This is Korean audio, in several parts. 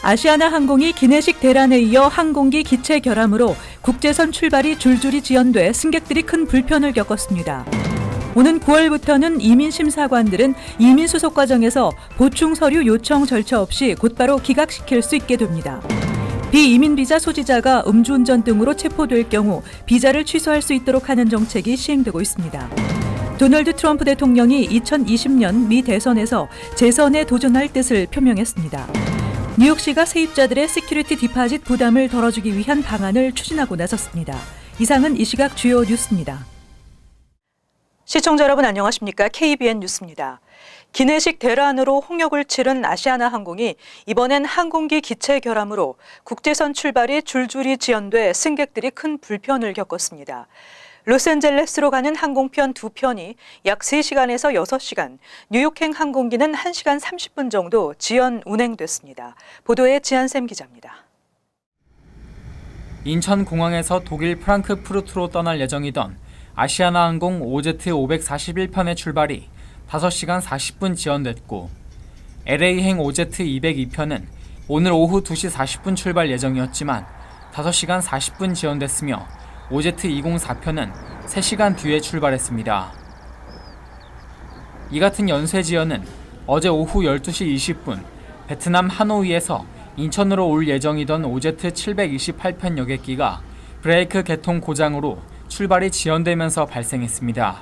아시아나항공이 기내식 대란에 이어 항공기 기체 결함으로 국제선 출발이 줄줄이 지연돼 승객들이 큰 불편을 겪었습니다. 오는 9월부터는 이민심사관들은 이민 수속 과정에서 보충 서류 요청 절차 없이 곧바로 기각시킬 수 있게 됩니다. 비이민 비자 소지자가 음주운전 등으로 체포될 경우 비자를 취소할 수 있도록 하는 정책이 시행되고 있습니다. 도널드 트럼프 대통령이 2020년 미 대선에서 재선에 도전할 뜻을 표명했습니다. 뉴욕시가 세입자들의 시큐리티 디파짓 부담을 덜어주기 위한 방안을 추진하고 나섰습니다. 이상은 이 시각 주요 뉴스입니다. 시청자 여러분 안녕하십니까? KBN 뉴스입니다. 기내식 대란으로 홍역을 치른 아시아나항공이 이번엔 항공기 기체 결함으로 국제선 출발이 줄줄이 지연돼 승객들이 큰 불편을 겪었습니다. 로스앤젤레스로 가는 항공편 2편이 약 3시간에서 6시간, 뉴욕행 항공기는 1시간 30분 정도 지연 운행됐습니다. 보도에 지한샘 기자입니다. 인천공항에서 독일 프랑크푸르트로 떠날 예정이던 아시아나항공 OZ541편의 출발이 5시간 40분 지연됐고 LA행 OZ202편은 오늘 오후 2시 40분 출발 예정이었지만 5시간 40분 지연됐으며 OZ204편은 3시간 뒤에 출발했습니다. 이 같은 연쇄 지연은 어제 오후 12시 20분 베트남 하노이에서 인천으로 올 예정이던 OZ728편 여객기가 브레이크 개통 고장으로 출발이 지연되면서 발생했습니다.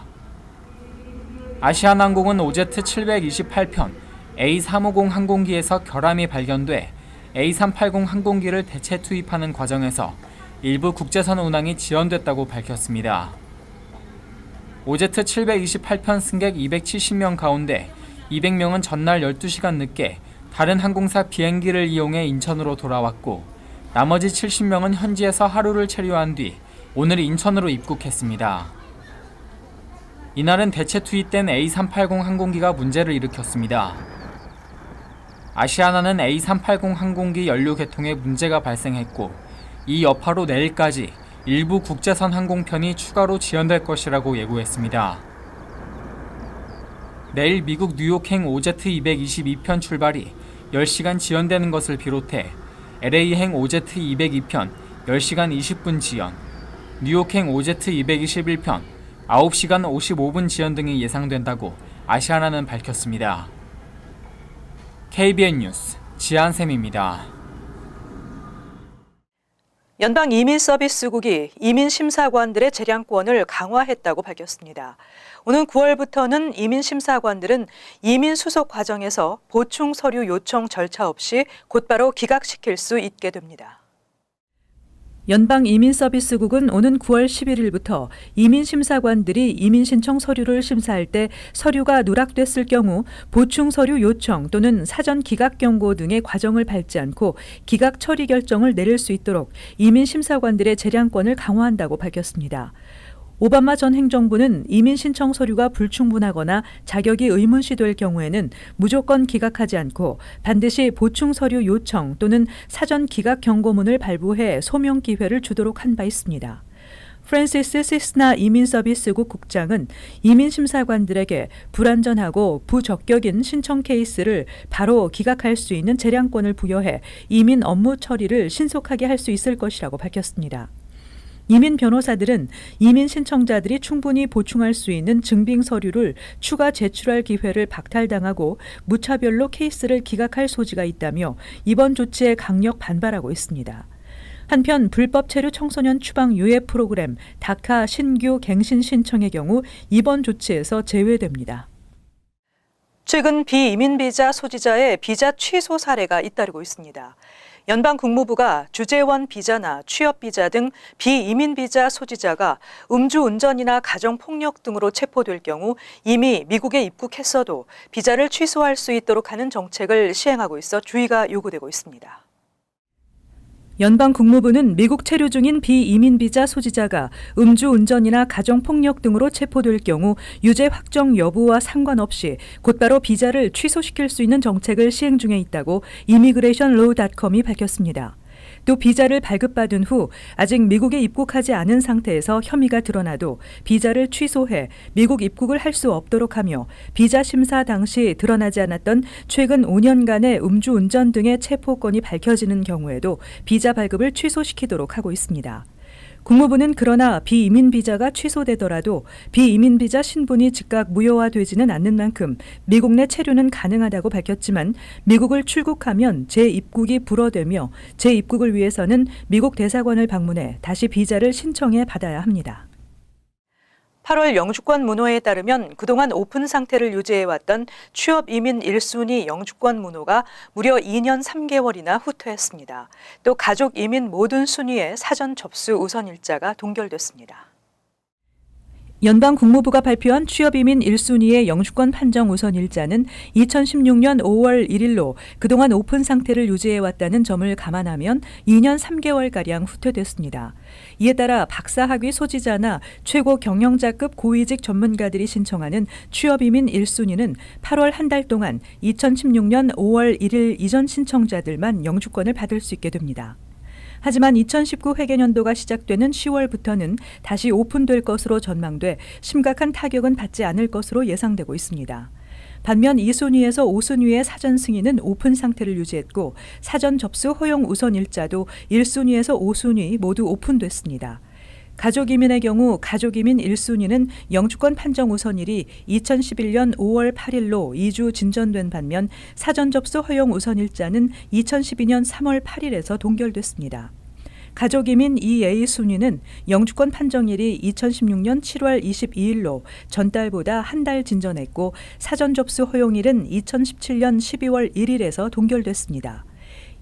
아시아나항공은 OZ728편 A350 항공기에서 결함이 발견돼 A380 항공기를 대체 투입하는 과정에서 일부 국제선 운항이 지연됐다고 밝혔습니다. OZ728편 승객 270명 가운데 200명은 전날 12시간 늦게 다른 항공사 비행기를 이용해 인천으로 돌아왔고 나머지 70명은 현지에서 하루를 체류한 뒤 오늘 인천으로 입국했습니다. 이날은 대체 투입된 A380 항공기가 문제를 일으켰습니다. 아시아나는 A380 항공기 연료 개통에 문제가 발생했고 이 여파로 내일까지 일부 국제선 항공편이 추가로 지연될 것이라고 예고했습니다. 내일 미국 뉴욕행 OZ222편 출발이 10시간 지연되는 것을 비롯해 LA행 OZ202편 10시간 20분 지연, 뉴욕행 OZ221편 9시간 55분 지연 등이 예상된다고 아시아나는 밝혔습니다. KBN 뉴스 지한샘입니다. 연방이민서비스국이 이민심사관들의 재량권을 강화했다고 밝혔습니다. 오는 9월부터는 이민심사관들은 이민 수속 과정에서 보충 서류 요청 절차 없이 곧바로 기각시킬 수 있게 됩니다. 연방이민서비스국은 오는 9월 11일부터 이민심사관들이 이민신청 서류를 심사할 때 서류가 누락됐을 경우 보충 서류 요청 또는 사전 기각 경고 등의 과정을 밟지 않고 기각 처리 결정을 내릴 수 있도록 이민심사관들의 재량권을 강화한다고 밝혔습니다. 오바마 전 행정부는 이민 신청 서류가 불충분하거나 자격이 의문시될 경우에는 무조건 기각하지 않고 반드시 보충 서류 요청 또는 사전 기각 경고문을 발부해 소명 기회를 주도록 한 바 있습니다. 프랜시스 시스나 이민서비스국 국장은 이민심사관들에게 불완전하고 부적격인 신청 케이스를 바로 기각할 수 있는 재량권을 부여해 이민 업무 처리를 신속하게 할 수 있을 것이라고 밝혔습니다. 이민 변호사들은 이민 신청자들이 충분히 보충할 수 있는 증빙 서류를 추가 제출할 기회를 박탈당하고 무차별로 케이스를 기각할 소지가 있다며 이번 조치에 강력 반발하고 있습니다. 한편 불법 체류 청소년 추방 유예 프로그램 다카 신규 갱신 신청의 경우 이번 조치에서 제외됩니다. 최근 비이민 비자 소지자의 비자 취소 사례가 잇따르고 있습니다. 연방국무부가 주재원 비자나 취업 비자 등 비이민 비자 소지자가 음주운전이나 가정폭력 등으로 체포될 경우 이미 미국에 입국했어도 비자를 취소할 수 있도록 하는 정책을 시행하고 있어 주의가 요구되고 있습니다. 연방국무부는 미국 체류 중인 비이민 비자 소지자가 음주운전이나 가정폭력 등으로 체포될 경우 유죄 확정 여부와 상관없이 곧바로 비자를 취소시킬 수 있는 정책을 시행 중에 있다고 이미그레이션로우.com이 밝혔습니다. 또 비자를 발급받은 후 아직 미국에 입국하지 않은 상태에서 혐의가 드러나도 비자를 취소해 미국 입국을 할 수 없도록 하며 비자 심사 당시 드러나지 않았던 최근 5년간의 음주운전 등의 체포건이 밝혀지는 경우에도 비자 발급을 취소시키도록 하고 있습니다. 국무부는 그러나 비이민 비자가 취소되더라도 비이민 비자 신분이 즉각 무효화되지는 않는 만큼 미국 내 체류는 가능하다고 밝혔지만 미국을 출국하면 재입국이 불어되며 재입국을 위해서는 미국 대사관을 방문해 다시 비자를 신청해 받아야 합니다. 8월 영주권 문호에 따르면 그동안 오픈 상태를 유지해왔던 취업 이민 1순위 영주권 문호가 무려 2년 3개월이나 후퇴했습니다. 또 가족 이민 모든 순위의 사전 접수 우선 일자가 동결됐습니다. 연방 국무부가 발표한 취업이민 1순위의 영주권 판정 우선 일자는 2016년 5월 1일로 그동안 오픈 상태를 유지해왔다는 점을 감안하면 2년 3개월가량 후퇴됐습니다. 이에 따라 박사학위 소지자나 최고 경영자급 고위직 전문가들이 신청하는 취업이민 1순위는 8월 한 달 동안 2016년 5월 1일 이전 신청자들만 영주권을 받을 수 있게 됩니다. 하지만 2019 회계년도가 시작되는 10월부터는 다시 오픈될 것으로 전망돼 심각한 타격은 받지 않을 것으로 예상되고 있습니다. 반면 2순위에서 5순위의 사전 승인은 오픈 상태를 유지했고 사전 접수 허용 우선 일자도 1순위에서 5순위 모두 오픈됐습니다. 가족이민의 경우 가족이민 1순위는 영주권 판정 우선일이 2011년 5월 8일로 2주 진전된 반면 사전 접수 허용 우선 일자는 2012년 3월 8일에서 동결됐습니다. 가족이민 2A 순위는 영주권 판정일이 2016년 7월 22일로 전달보다 한 달 진전했고 사전 접수 허용일은 2017년 12월 1일에서 동결됐습니다.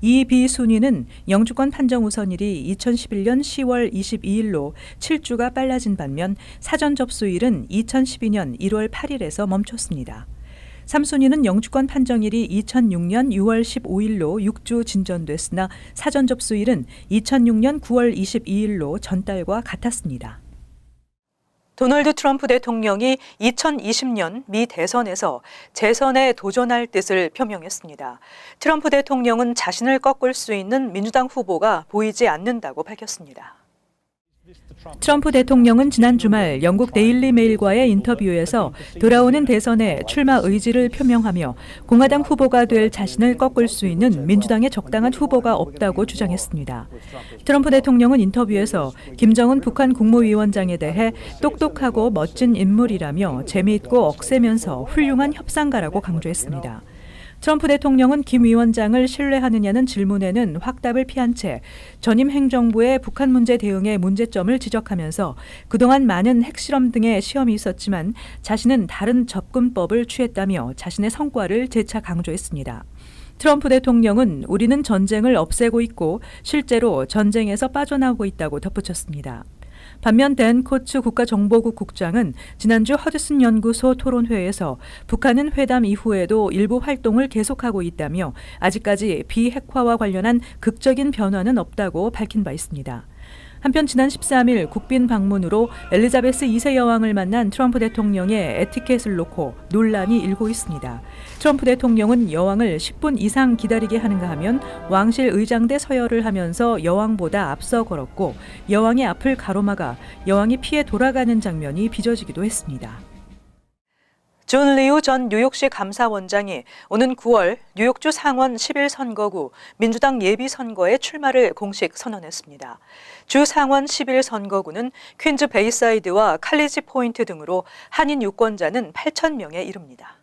2B 순위는 영주권 판정 우선일이 2011년 10월 22일로 7주가 빨라진 반면 사전 접수일은 2012년 1월 8일에서 멈췄습니다. 3순위는 영주권 판정일이 2006년 6월 15일로 6주 진전됐으나 사전 접수일은 2006년 9월 22일로 전달과 같았습니다. 도널드 트럼프 대통령이 2020년 미 대선에서 재선에 도전할 뜻을 표명했습니다. 트럼프 대통령은 자신을 꺾을 수 있는 민주당 후보가 보이지 않는다고 밝혔습니다. 트럼프 대통령은 지난 주말 영국 데일리 메일과의 인터뷰에서 돌아오는 대선에 출마 의지를 표명하며 공화당 후보가 될 자신을 꺾을 수 있는 민주당의 적당한 후보가 없다고 주장했습니다. 트럼프 대통령은 인터뷰에서 김정은 북한 국무위원장에 대해 똑똑하고 멋진 인물이라며 재미있고 억세면서 훌륭한 협상가라고 강조했습니다. 트럼프 대통령은 김 위원장을 신뢰하느냐는 질문에는 확답을 피한 채 전임 행정부의 북한 문제 대응의 문제점을 지적하면서 그동안 많은 핵실험 등의 시험이 있었지만 자신은 다른 접근법을 취했다며 자신의 성과를 재차 강조했습니다. 트럼프 대통령은 우리는 전쟁을 없애고 있고 실제로 전쟁에서 빠져나오고 있다고 덧붙였습니다. 반면 댄 코츠 국가정보국 국장은 지난주 허드슨 연구소 토론회에서 북한은 회담 이후에도 일부 활동을 계속하고 있다며 아직까지 비핵화와 관련한 극적인 변화는 없다고 밝힌 바 있습니다. 한편 지난 13일 국빈 방문으로 엘리자베스 2세 여왕을 만난 트럼프 대통령의 에티켓을 놓고 논란이 일고 있습니다. 트럼프 대통령은 여왕을 10분 이상 기다리게 하는가 하면 왕실 의장대 서열을 하면서 여왕보다 앞서 걸었고 여왕의 앞을 가로막아 여왕이 피해 돌아가는 장면이 빚어지기도 했습니다. 존 리우 전 뉴욕시 감사원장이 오는 9월 뉴욕주 상원 11선거구 민주당 예비선거에 출마를 공식 선언했습니다. 주 상원 11선거구는 퀸즈 베이사이드와 칼리지 포인트 등으로 한인 유권자는 8,000명에 이릅니다.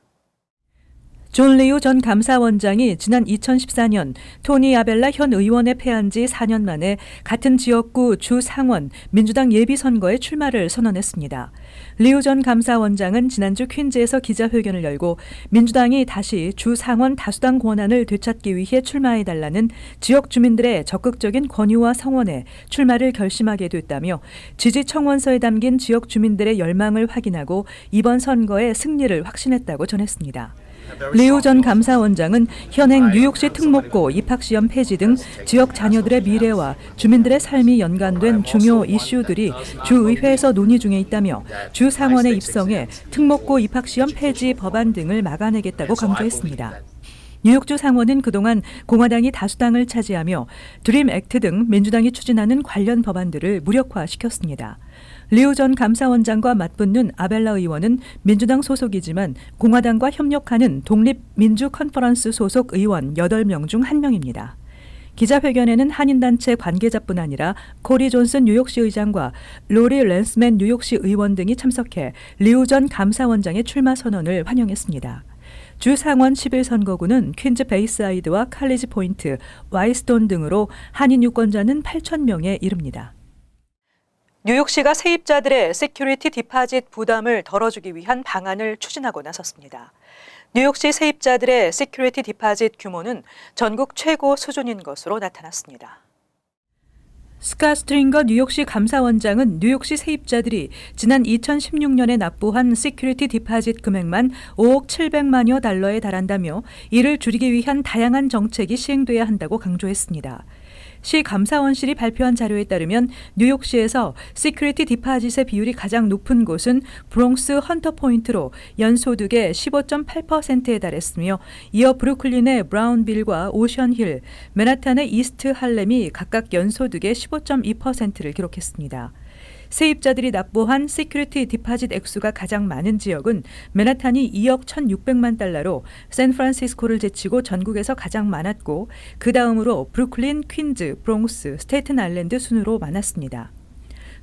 존 리우 전 감사원장이 지난 2014년 토니 아벨라 현 의원에 패한 지 4년 만에 같은 지역구 주 상원 민주당 예비선거에 출마를 선언했습니다. 리우 전 감사원장은 지난주 퀸즈에서 기자회견을 열고 민주당이 다시 주 상원 다수당 권한을 되찾기 위해 출마해달라는 지역 주민들의 적극적인 권유와 성원에 출마를 결심하게 됐다며 지지 청원서에 담긴 지역 주민들의 열망을 확인하고 이번 선거에 승리를 확신했다고 전했습니다. 리우 전 감사원장은 현행 뉴욕시 특목고 입학시험 폐지 등 지역 자녀들의 미래와 주민들의 삶이 연관된 중요 이슈들이 주의회에서 논의 중에 있다며 주 상원에 입성해 특목고 입학시험 폐지 법안 등을 막아내겠다고 강조했습니다. 뉴욕주 상원은 그동안 공화당이 다수당을 차지하며 드림 액트 등 민주당이 추진하는 관련 법안들을 무력화시켰습니다. 리우 전 감사원장과 맞붙는 아벨라 의원은 민주당 소속이지만 공화당과 협력하는 독립민주 컨퍼런스 소속 의원 8명 중 1명입니다. 기자회견에는 한인단체 관계자뿐 아니라 코리 존슨 뉴욕시 의장과 로리 랜스맨 뉴욕시 의원 등이 참석해 리우 전 감사원장의 출마 선언을 환영했습니다. 주 상원 11선거구는 퀸즈 베이사이드와 칼리지 포인트, 와이스톤 등으로 한인 유권자는 8,000명에 이릅니다. 뉴욕시가 세입자들의 시큐리티 디파짓 부담을 덜어주기 위한 방안을 추진하고 나섰습니다. 뉴욕시 세입자들의 시큐리티 디파짓 규모는 전국 최고 수준인 것으로 나타났습니다. 스캇 스트링거 뉴욕시 감사원장은 뉴욕시 세입자들이 지난 2016년에 납부한 시큐리티 디파짓 금액만 5억 700만여 달러에 달한다며 이를 줄이기 위한 다양한 정책이 시행돼야 한다고 강조했습니다. 시 감사원실이 발표한 자료에 따르면 뉴욕시에서 시큐리티 디파짓의 비율이 가장 높은 곳은 브롱스 헌터 포인트로 연소득의 15.8%에 달했으며 이어 브루클린의 브라운빌과 오션힐, 맨하탄의 이스트 할렘이 각각 연소득의 15.2%를 기록했습니다. 세입자들이 납부한 시큐리티 디파짓 액수가 가장 많은 지역은 맨하탄이 2억 1,600만 달러로 샌프란시스코를 제치고 전국에서 가장 많았고 그 다음으로 브루클린, 퀸즈, 브롱스, 스테이튼 아일랜드 순으로 많았습니다.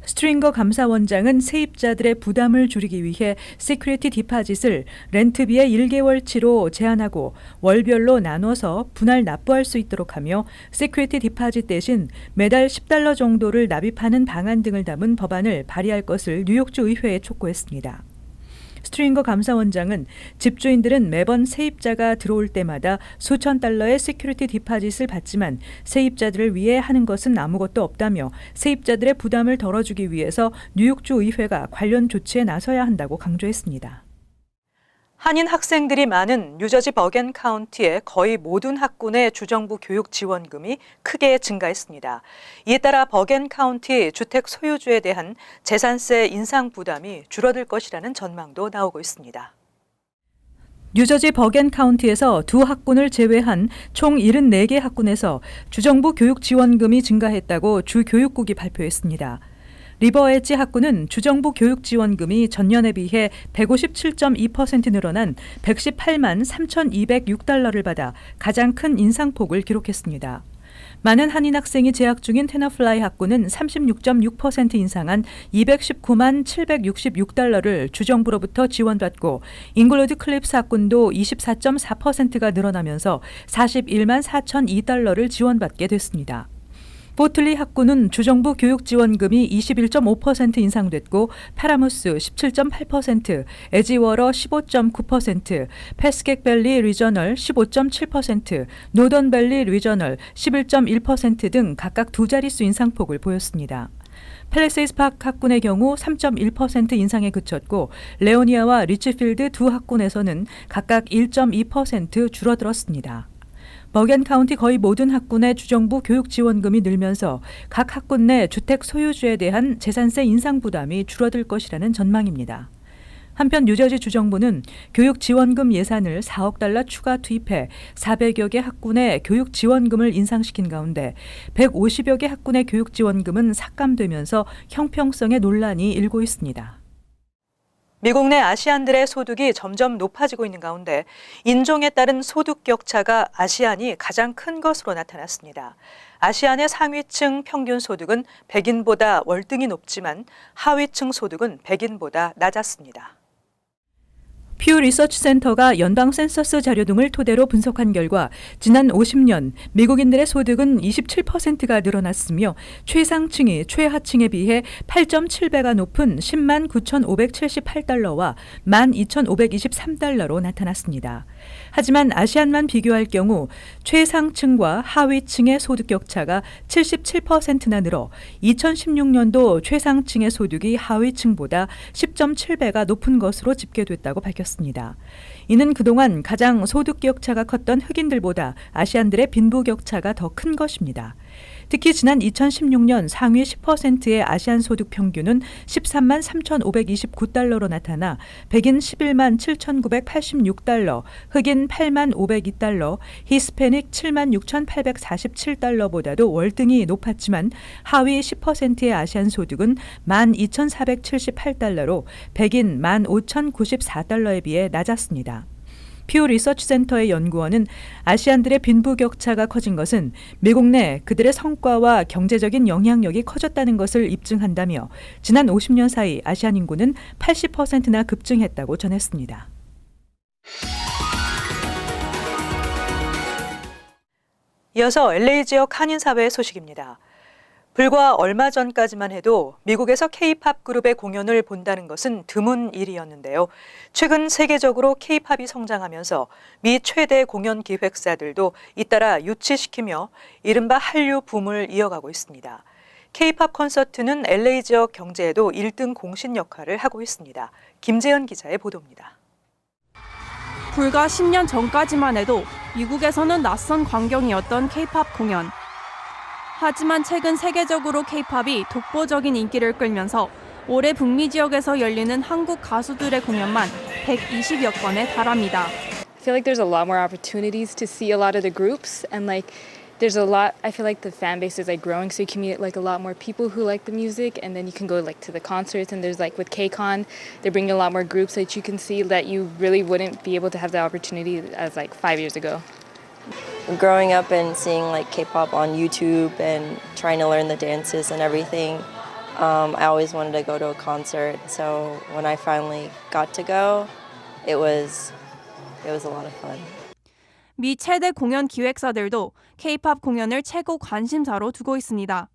스트링거 감사원장은 세입자들의 부담을 줄이기 위해 시큐리티 디파짓을 렌트비의 1개월치로 제한하고 월별로 나눠서 분할 납부할 수 있도록 하며 시큐리티 디파짓 대신 매달 $10 정도를 납입하는 방안 등을 담은 법안을 발의할 것을 뉴욕주 의회에 촉구했습니다. 스트링거 감사원장은 집주인들은 매번 세입자가 들어올 때마다 수천 달러의 시큐리티 디파짓을 받지만 세입자들을 위해 하는 것은 아무것도 없다며 세입자들의 부담을 덜어주기 위해서 뉴욕주 의회가 관련 조치에 나서야 한다고 강조했습니다. 한인 학생들이 많은 뉴저지 버겐 카운티의 거의 모든 학군의 주정부 교육 지원금이 크게 증가했습니다. 이에 따라 버겐 카운티 주택 소유주에 대한 재산세 인상 부담이 줄어들 것이라는 전망도 나오고 있습니다. 뉴저지 버겐 카운티에서 두 학군을 제외한 총 74개 학군에서 주정부 교육 지원금이 증가했다고 주 교육국이 발표했습니다. 리버 엣지 학군은 주정부 교육 지원금이 전년에 비해 157.2% 늘어난 118만 3,206달러를 받아 가장 큰 인상폭을 기록했습니다. 많은 한인 학생이 재학 중인 테너플라이 학군은 36.6% 인상한 219만 766달러를 주정부로부터 지원받고 잉글로드 클립스 학군도 24.4%가 늘어나면서 41만 4,002달러를 지원받게 됐습니다. 포틀리 학군은 주정부 교육 지원금이 21.5% 인상됐고 파라무스 17.8%, 에지워러 15.9%, 패스객밸리 리저널 15.7%, 노던밸리 리저널 11.1% 등 각각 두 자릿수 인상폭을 보였습니다. 팰리세이드 파크 학군의 경우 3.1% 인상에 그쳤고 레오니아와 리치필드 두 학군에서는 각각 1.2% 줄어들었습니다. 버겐 카운티 거의 모든 학군의 주정부 교육 지원금이 늘면서 각 학군 내 주택 소유주에 대한 재산세 인상 부담이 줄어들 것이라는 전망입니다. 한편 뉴저지 주정부는 교육 지원금 예산을 4억 달러 추가 투입해 400여 개 학군의 교육 지원금을 인상시킨 가운데 150여 개 학군의 교육 지원금은 삭감되면서 형평성의 논란이 일고 있습니다. 미국 내 아시안들의 소득이 점점 높아지고 있는 가운데 인종에 따른 소득 격차가 아시안이 가장 큰 것으로 나타났습니다. 아시안의 상위층 평균 소득은 백인보다 월등히 높지만 하위층 소득은 백인보다 낮았습니다. 퓨 리서치 센터가 연방 센서스 자료 등을 토대로 분석한 결과 지난 50년 미국인들의 소득은 27%가 늘어났으며 최상층이 최하층에 비해 8.7배가 높은 10만 9,578달러와 12,523달러로 나타났습니다. 하지만 아시안만 비교할 경우 최상층과 하위층의 소득 격차가 77%나 늘어 2016년도 최상층의 소득이 하위층보다 10.7배가 높은 것으로 집계됐다고 밝혔습니다. 이는 그동안 가장 소득 격차가 컸던 흑인들보다 아시안들의 빈부 격차가 더 큰 것입니다. 특히 지난 2016년 상위 10%의 아시안 소득 평균은 13만 3,529달러로 나타나 백인 11만 7,986달러, 흑인 8만 502달러, 히스패닉 7만 6,847달러보다도 월등히 높았지만 하위 10%의 아시안 소득은 12,478달러로 백인 15,094달러에 비해 낮았습니다. 퓨 리서치 센터의 연구원은 아시안들의 빈부격차가 커진 것은 미국 내 그들의 성과와 경제적인 영향력이 커졌다는 것을 입증한다며 지난 50년 사이 아시안 인구는 80%나 급증했다고 전했습니다. 이어서 LA 지역 한인 사회의 소식입니다. 불과 얼마 전까지만 해도 미국에서 K-팝 그룹의 공연을 본다는 것은 드문 일이었는데요. 최근 세계적으로 K-팝이 성장하면서 미 최대 공연 기획사들도 잇따라 유치시키며 이른바 한류 붐을 이어가고 있습니다. K-팝 콘서트는 LA 지역 경제에도 1등 공신 역할을 하고 있습니다. 김재현 기자의 보도입니다. 불과 10년 전까지만 해도 미국에서는 낯선 광경이었던 K-팝 공연. 하지만 최근 세계적으로 K-팝이 독보적인 인기를 끌면서 올해 북미 지역에서 열리는 한국 가수들의 공연만 120여 건에 달합니다. I feel like there's a lot more opportunities to see a lot of the groups and there's a lot, I feel like the fan base is growing, so you can meet a lot more people who like the music, and then you can go to the concerts, and there's with KCON, they're bringing a lot more groups that you can see that you really wouldn't be able to have the opportunity as 5 years ago. Growing up and seeing K-pop on YouTube and trying to learn the dances and everything, I always wanted to go to a concert. So when I finally got to go, it was a lot of fun. 미 최대 공연 기획사들도 K-팝 공연을 최고 관심사로 두고 있습니다.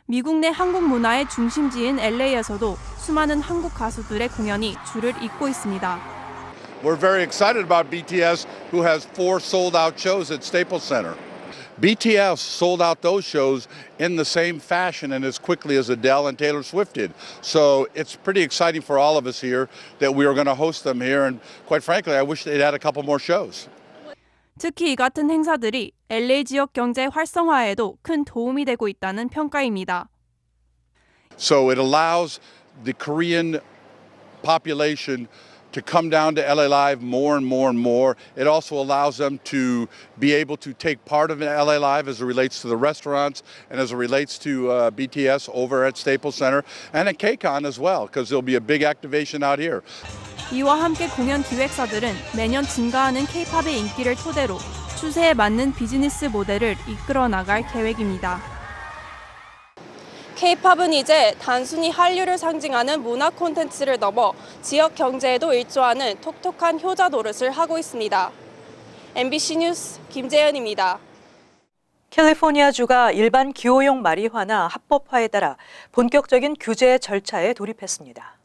미국 내 한국 문화의 중심지인 LA에서도 수많은 한국 가수들의 공연이 줄을 잇고 있습니다. We're very excited about BTS, who has 4 sold-out shows at Staples Center. BTS sold out those shows in the same fashion and as quickly as Adele and Taylor Swift did. So it's pretty exciting for all of us here that we are going to host them here. And quite frankly, I wish they'd had a couple more shows. 특히 이 같은 행사들이 LA 지역 경제 활성화에도 큰 도움이 되고 있다는 평가입니다. So it allows the Korean population to come down to LA Live more and more and more. It also allows them to be able to take part of LA Live as it relates to the restaurants and as it relates to BTS over at Staples Center and at KCON as well, because there'll be a big activation out here. 이와 함께 공연 기획사들은 매년 증가하는 K-팝의 인기를 토대로 추세에 맞는 비즈니스 모델을 이끌어 나갈 계획입니다. K-팝은 이제 단순히 한류를 상징하는 문화 콘텐츠를 넘어 지역 경제에도 일조하는 톡톡한 효자 노릇을 하고 있습니다. MBC 뉴스 김재현입니다. 캘리포니아주가 일반 기호용 마리화나 합법화에 따라 본격적인 규제 절차에 돌입했습니다.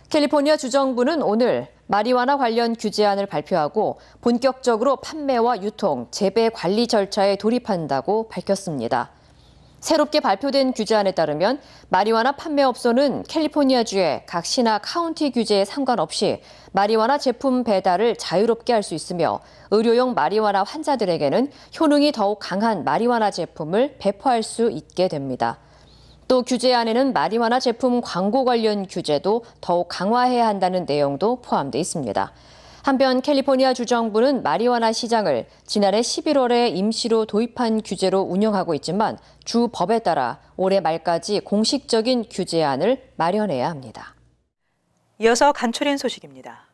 캘리포니아 주정부는 오늘 마리화나 관련 규제안을 발표하고 본격적으로 판매와 유통, 재배 관리 절차에 돌입한다고 밝혔습니다. 새롭게 발표된 규제안에 따르면 마리화나 판매업소는 캘리포니아주의 각 시나 카운티 규제에 상관없이 마리화나 제품 배달을 자유롭게 할 수 있으며 의료용 마리화나 환자들에게는 효능이 더욱 강한 마리화나 제품을 배포할 수 있게 됩니다. 또 규제안에는 마리화나 제품 광고 관련 규제도 더욱 강화해야 한다는 내용도 포함되어 있습니다. 한편 캘리포니아 주정부는 마리화나 시장을 지난해 11월에 임시로 도입한 규제로 운영하고 있지만 주 법에 따라 올해 말까지 공식적인 규제안을 마련해야 합니다. 이어서 간추린 소식입니다.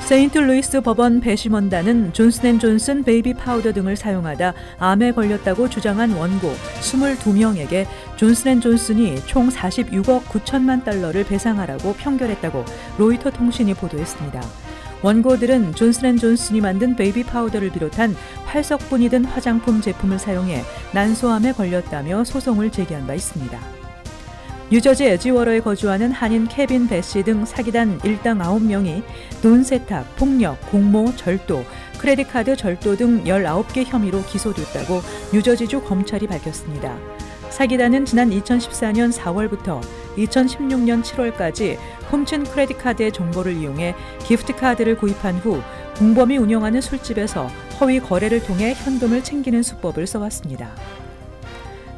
세인트루이스 법원 배심원단은 존슨앤존슨 베이비 파우더 등을 사용하다 암에 걸렸다고 주장한 원고 22명에게 존슨앤존슨이 총 46억 9천만 달러를 배상하라고 평결했다고 로이터 통신이 보도했습니다. 원고들은 존슨앤존슨이 만든 베이비 파우더를 비롯한 활석분이 든 화장품 제품을 사용해 난소암에 걸렸다며 소송을 제기한 바 있습니다. 뉴저지 에지워러에 거주하는 한인 케빈 베시 등 사기단 일당 9명이 돈 세탁, 폭력, 공모, 절도, 크레딧카드 절도 등 19개 혐의로 기소됐다고 뉴저지주 검찰이 밝혔습니다. 사기단은 지난 2014년 4월부터 2016년 7월까지 훔친 크레딧카드의 정보를 이용해 기프트카드를 구입한 후 공범이 운영하는 술집에서 허위 거래를 통해 현금을 챙기는 수법을 써왔습니다.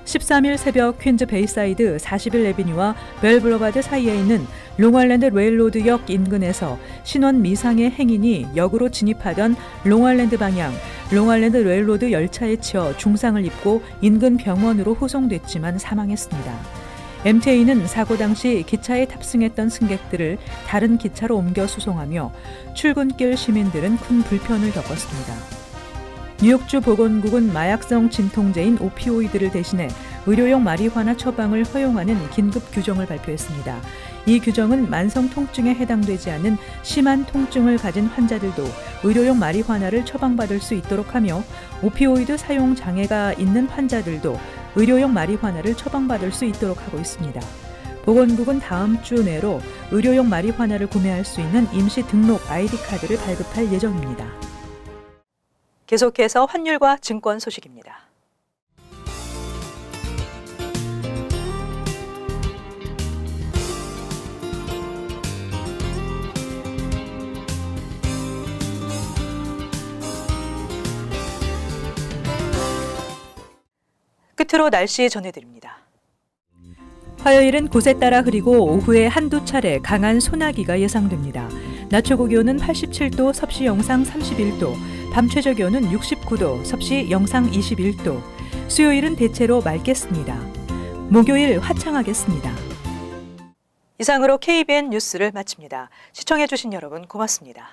13일 새벽 퀸즈 베이사이드 41 애비뉴와 벨블러바드 사이에 있는 롱아일랜드 레일로드역 인근에서 신원 미상의 행인이 역으로 진입하던 롱아일랜드 방향 롱아일랜드 레일로드 열차에 치여 중상을 입고 인근 병원으로 호송됐지만 사망했습니다. MTA는 사고 당시 기차에 탑승했던 승객들을 다른 기차로 옮겨 수송하며 출근길 시민들은 큰 불편을 겪었습니다. 뉴욕주 보건국은 마약성 진통제인 오피오이드를 대신해 의료용 마리화나 처방을 허용하는 긴급 규정을 발표했습니다. 이 규정은 만성 통증에 해당되지 않은 심한 통증을 가진 환자들도 의료용 마리화나를 처방받을 수 있도록 하며 오피오이드 사용 장애가 있는 환자들도 의료용 마리화나를 처방받을 수 있도록 하고 있습니다. 보건국은 다음 주 내로 의료용 마리화나를 구매할 수 있는 임시 등록 아이디 카드를 발급할 예정입니다. 계속해서 환율과 증권 소식입니다. 끝으로 날씨 전해드립니다. 화요일은 곳에 따라 흐리고 오후에 한두 차례 강한 소나기가 예상됩니다. 낮 최고 기온은 87도, 섭씨 영상 31도, 밤 최저 기온은 69도, 섭씨 영상 21도. 수요일은 대체로 맑겠습니다. 목요일 화창하겠습니다. 이상으로 KBN 뉴스를 마칩니다. 시청해주신 여러분 고맙습니다.